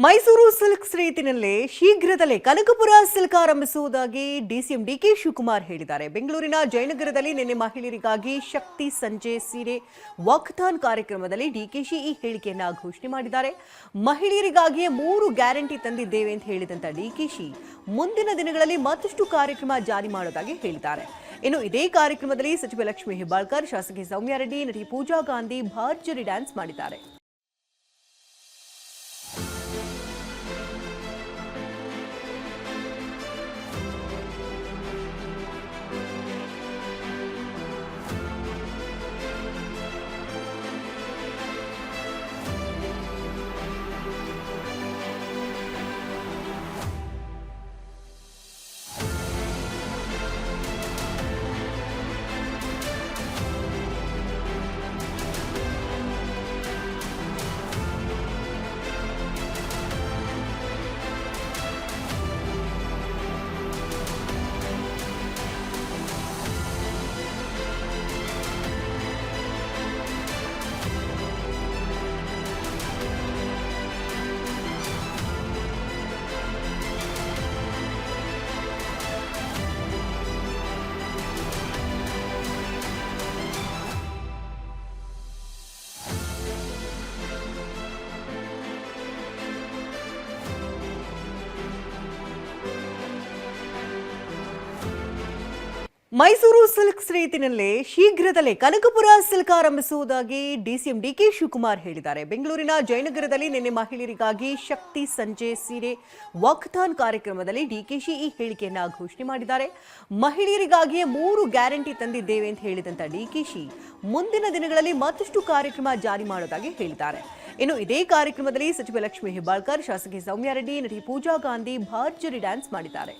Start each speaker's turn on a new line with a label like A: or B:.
A: Mysuru silks ರೀತಿಯಲ್ಲೇ ಶೀಘ್ರದಲ್ಲೇ Kanakapura silk ಆರಂಭಿಸುವುದಾಗಿ ಡಿಸಿಎಂ ಡಿಕೆ ಶಿವಕುಮಾರ್ ಹೇಳಿದ್ದಾರೆ. ಬೆಂಗಳೂರಿನ ಜಯನಗರದಲ್ಲಿ ನಿನ್ನೆ ಮಹಿಳೆಯರಿಗಾಗಿ ಶಕ್ತಿ ಸಂಜೆ ಸೀರೆ ವಾಕಥಾನ್ ಕಾರ್ಯಕ್ರಮದಲ್ಲಿ ಡಿಕೆಶಿ ಈ ಹೇಳಿಕೆಯನ್ನ ಘೋಷಣೆ ಮಾಡಿದ್ದಾರೆ. ಮಹಿಳೆಯರಿಗಾಗಿಯೇ 3 ಗ್ಯಾರಂಟಿ ತಂದಿದ್ದೇವೆ ಅಂತ ಹೇಳಿದಂತ ಡಿಕೆಶಿ ಮುಂದಿನ ದಿನಗಳಲ್ಲಿ ಮತ್ತಷ್ಟು ಕಾರ್ಯಕ್ರಮ ಜಾರಿ ಮಾಡೋದಾಗಿ ಹೇಳಿದ್ದಾರೆ. ಇನ್ನು ಇದೇ ಕಾರ್ಯಕ್ರಮದಲ್ಲಿ ಸಚಿವೆ ಲಕ್ಷ್ಮೀ ಹೆಬ್ಬಾಳ್ಕರ್, ಶಾಸಕಿ ಸೌಮ್ಯ ರೆಡ್ಡಿ, ನಟಿ ಪೂಜಾ ಗಾಂಧಿ ಭರ್ಜರಿ ಡ್ಯಾನ್ಸ್ ಮಾಡಿದ್ದಾರೆ. ಮೈಸೂರು ಸಿಲ್ಕ್ಸ್ ರೀತಿಯಲ್ಲೇ ಶೀಘ್ರದಲ್ಲೇ ಕನಕಪುರ ಸಿಲ್ಕ್ ಆರಂಭಿಸುವುದಾಗಿ ಡಿಸಿಎಂ ಡಿಕೆ ಶಿವಕುಮಾರ್ ಹೇಳಿದ್ದಾರೆ. ಬೆಂಗಳೂರಿನ ಜಯನಗರದಲ್ಲಿ ನಿನ್ನೆ ಮಹಿಳೆಯರಿಗಾಗಿ ಶಕ್ತಿ ಸಂಜೆ ಸೀರೆ ವಾಕಥಾನ್ ಕಾರ್ಯಕ್ರಮದಲ್ಲಿ ಡಿಕೆಶಿ ಈ ಹೇಳಿಕೆಯನ್ನ ಘೋಷಣೆ ಮಾಡಿದ್ದಾರೆ. ಮಹಿಳೆಯರಿಗಾಗಿಯೇ 3 ಗ್ಯಾರಂಟಿ ತಂದಿದ್ದೇವೆ ಅಂತ ಹೇಳಿದಂತ ಡಿಕೆಶಿ ಮುಂದಿನ ದಿನಗಳಲ್ಲಿ ಮತ್ತಷ್ಟು ಕಾರ್ಯಕ್ರಮ ಜಾರಿ ಮಾಡೋದಾಗಿ ಹೇಳಿದ್ದಾರೆ. ಇನ್ನು ಇದೇ ಕಾರ್ಯಕ್ರಮದಲ್ಲಿ ಸಚಿವೆ ಲಕ್ಷ್ಮೀ ಹೆಬ್ಬಾಳ್ಕರ್, ಶಾಸಕಿ ಸೌಮ್ಯ ರೆಡ್ಡಿ, ನಟಿ ಪೂಜಾ ಗಾಂಧಿ ಭರ್ಜರಿ ಡ್ಯಾನ್ಸ್ ಮಾಡಿದ್ದಾರೆ.